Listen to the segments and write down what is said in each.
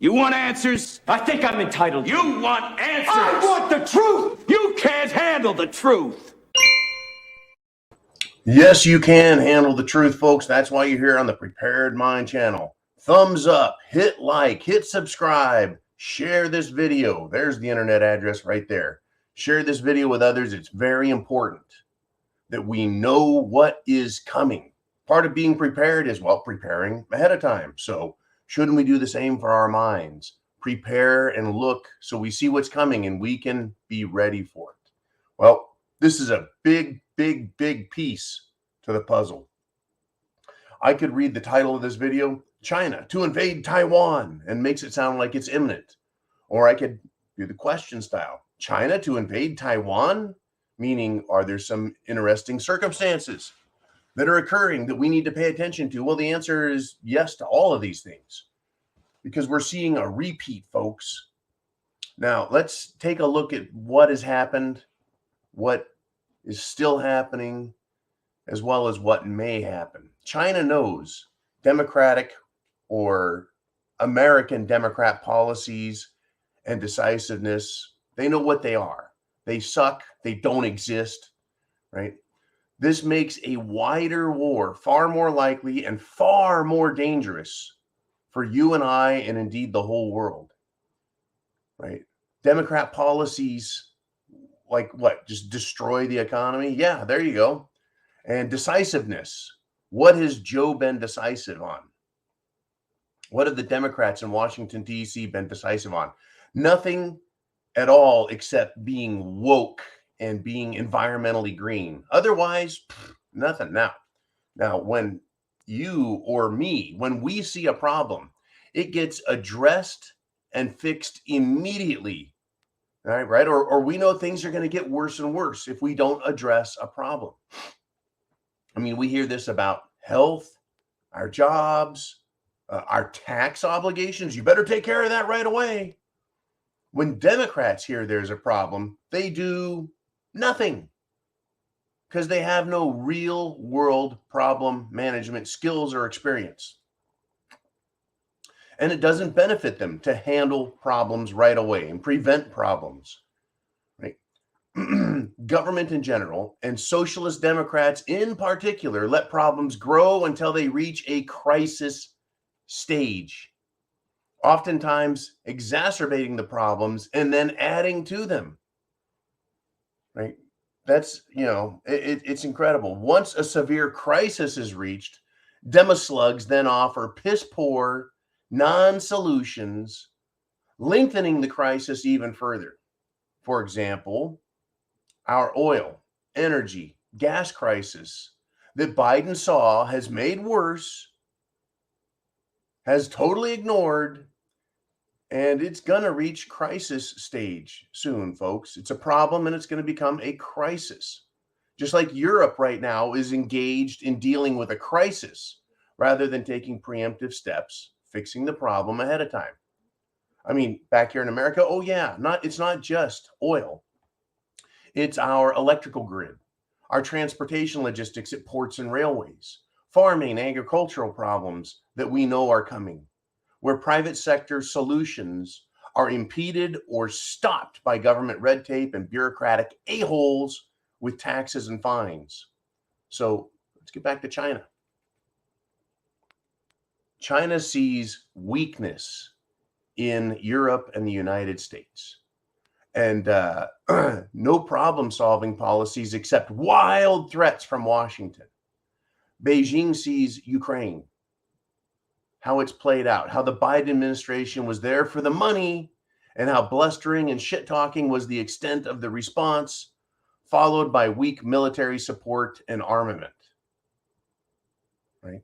You want answers? I think I'm entitled to. You want answers? I want the truth! You can't handle the truth. Yes, you can handle the truth, folks. That's why you're here on the Prepared Mind channel. Thumbs up, hit like, hit subscribe, share this video. There's the internet address right there. Share this video with others. It's very important that we know what is coming. Part of being prepared is, well, preparing ahead of time. So shouldn't we do the same for our minds? Prepare and look so we see what's coming and we can be ready for it. Well, this is a big piece to the puzzle. I could read the title of this video, China to invade Taiwan, and makes it sound like it's imminent. Or I could do the question style, China to invade Taiwan? Meaning, are there some interesting circumstances that are occurring that we need to pay attention to? Well, the answer is yes to all of these things, because we're seeing a repeat, folks. Now, let's take a look at what has happened, what is still happening, as well as what may happen. China knows Democratic or American Democrat policies and decisiveness. They know what they are. They suck. They don't exist, right? This makes a wider war far more likely and far more dangerous for you and I, and indeed the whole world, right? Democrat policies like what? Just destroy the economy? Yeah, there you go. And decisiveness. What has Joe been decisive on? What have the Democrats in Washington, D.C. been decisive on? Nothing at all except being woke and being environmentally green. Otherwise, nothing. Now, when you or me, when we see a problem, it gets addressed and fixed immediately. Right? Or we know things are going to get worse and worse if we don't address a problem. I mean, we hear this about health, our jobs, our tax obligations. You better take care of that right away. When Democrats hear there's a problem, they do nothing because they have no real world problem management skills or experience. And it doesn't benefit them to handle problems right away and prevent problems, right? Government in general and socialist Democrats in particular let problems grow until they reach a crisis stage, oftentimes exacerbating the problems and then adding to them, right? That's, it's incredible. Once a severe crisis is reached, Demaslugs then offer piss poor non-solutions, lengthening the crisis even further. For example, our oil, energy, gas crisis that Biden saw has made worse, has totally ignored, and it's going to reach crisis stage soon, folks. It's a problem and it's going to become a crisis. Just like Europe right now is engaged in dealing with a crisis rather than taking preemptive steps, fixing the problem ahead of time. I mean, back here in America, oh yeah, it's not just oil. It's our electrical grid, our transportation logistics at ports and railways, farming, agricultural problems that we know are coming, where private sector solutions are impeded or stopped by government red tape and bureaucratic a-holes with taxes and fines. So let's get back to China. China sees weakness in Europe and the United States, and no problem-solving policies except wild threats from Washington. Beijing sees Ukraine, how it's played out, how the Biden administration was there for the money, and how blustering and shit-talking was the extent of the response, followed by weak military support and armament. Right?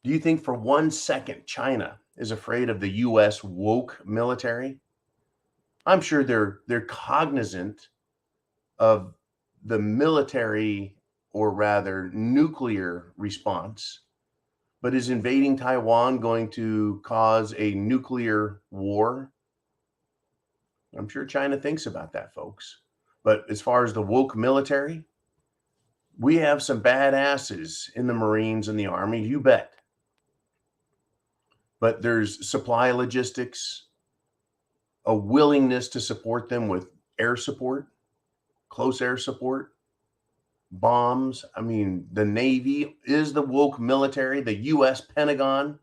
Do you think for 1 second China is afraid of the U.S. woke military? I'm sure they're cognizant of the military, or rather nuclear response. But is invading Taiwan going to cause a nuclear war? I'm sure China thinks about that, folks. But as far as the woke military, we have some badasses in the Marines and the Army, you bet. but there's supply logistics, a willingness to support them with air support, close air support, bombs. I mean, the Navy is the woke military, the U.S. Pentagon.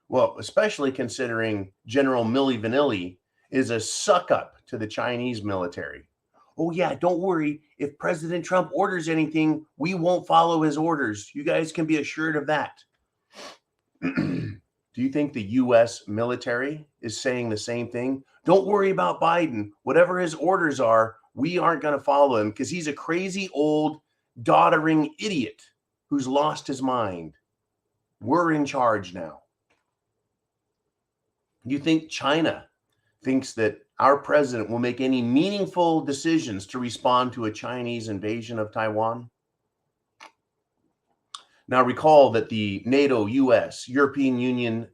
Well, especially considering General Milli Vanilli is a suck up to the Chinese military. Oh, yeah, don't worry. If President Trump orders anything, we won't follow his orders. You guys can be assured of that. Do you think the U.S. military is saying the same thing? Don't worry about Biden. Whatever his orders are, we aren't going to follow him because he's a crazy old doddering idiot who's lost his mind. We're in charge now. You think China thinks that our president will make any meaningful decisions to respond to a Chinese invasion of Taiwan? Now recall that the NATO, US, European Union,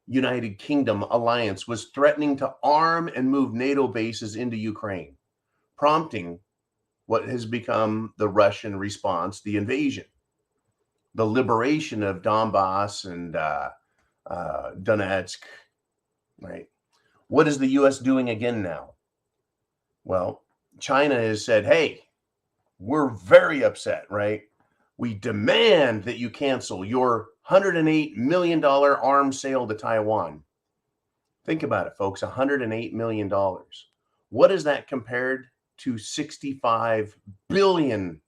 United Kingdom alliance was threatening to arm and move NATO bases into Ukraine, prompting what has become the Russian response, the invasion, the liberation of Donbass and Donetsk, right? What is the U.S. doing again now? Well, China has said, hey, we're very upset, right? We demand that you cancel your $108 million arms sale to Taiwan. Think about it, folks, $108 million. What is that compared to $65 billion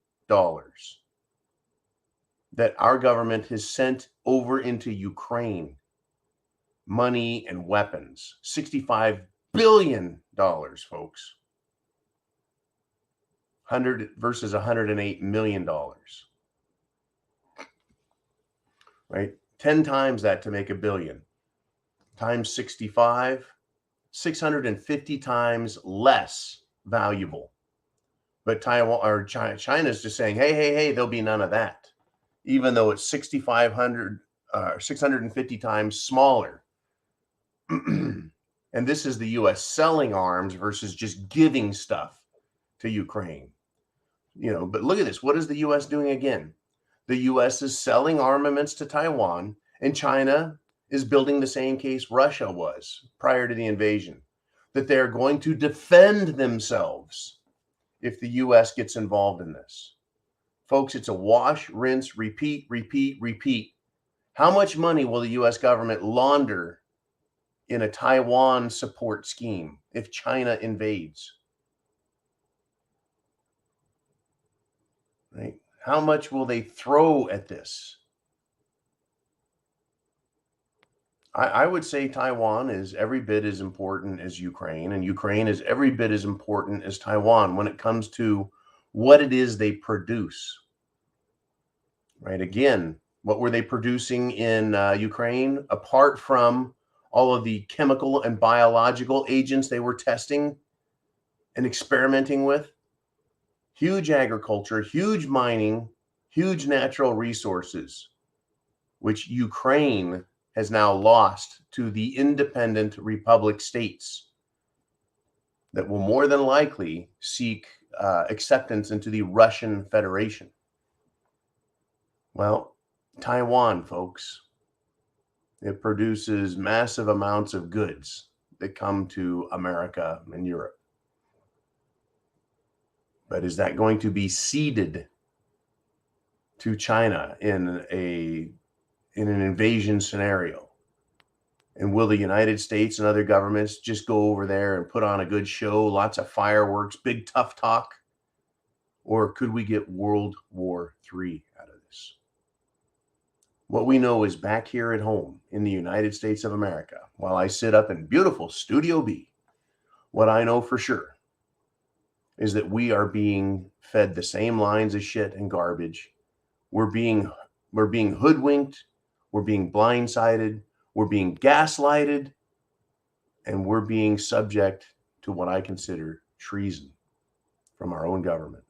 that our government has sent over into Ukraine? Money and weapons. $65 billion, folks. 100 versus $108 million. Right? 10 times that to make a billion. Times 65, 650 times less valuable. But Taiwan or China's just saying, hey, there'll be none of that. Even though it's 650 times smaller. And this is the U.S. selling arms versus just giving stuff to Ukraine. You know, but look at this. What is the U.S. doing again? The U.S. is selling armaments to Taiwan, and China is building the same case Russia was prior to the invasion, that they're going to defend themselves if the U.S. gets involved in this. Folks, it's a wash, rinse, repeat, repeat, repeat. How much money will the U.S. government launder in a Taiwan support scheme if China invades? Right? How much will they throw at this? I would say Taiwan is every bit as important as Ukraine, and Ukraine is every bit as important as Taiwan when it comes to what it is they produce. Right? Again, what were they producing in Ukraine? Apart from all of the chemical and biological agents they were testing and experimenting with, huge agriculture, huge mining, huge natural resources, which Ukraine has now lost to the independent republic states that will more than likely seek acceptance into the Russian Federation. Well, Taiwan, folks, it produces massive amounts of goods that come to America and Europe. But is that going to be ceded to China in an invasion scenario? And will the United States and other governments just go over there and put on a good show, lots of fireworks, big tough talk? Or could we get World War III out of this? What we know is back here at home in the United States of America, while I sit up in beautiful Studio B, what I know for sure is that we are being fed the same lines of shit and garbage. We're being hoodwinked, we're being blindsided, we're being gaslighted, and we're being subject to what I consider treason from our own government.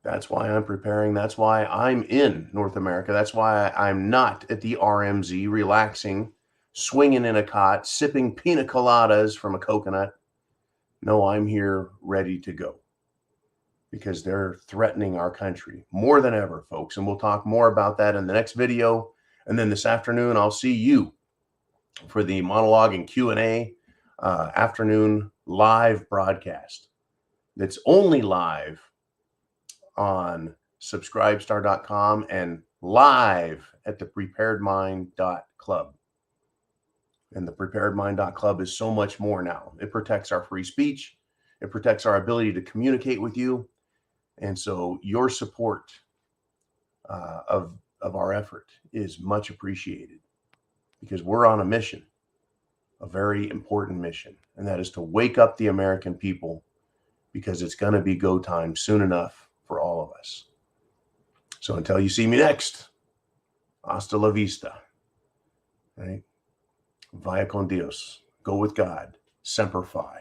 That's why I'm preparing. That's why I'm in North America. That's why I'm not at the RMZ relaxing, swinging in a cot, sipping pina coladas from a coconut. No, I'm here ready to go because they're threatening our country more than ever, folks. And we'll talk more about that in the next video. And then this afternoon, I'll see you for the monologue and Q&A afternoon live broadcast. That's only live on subscribestar.com and live at thepreparedmind.club. And the thepreparedmind.club is so much more now. It protects our free speech. It protects our ability to communicate with you. And so your support of our effort is much appreciated, because we're on a mission, a very important mission, and that is to wake up the American people, because it's going to be go time soon enough for all of us. So until you see me next, hasta la vista, right? Vaya con Dios. Go with God. Semper Fi.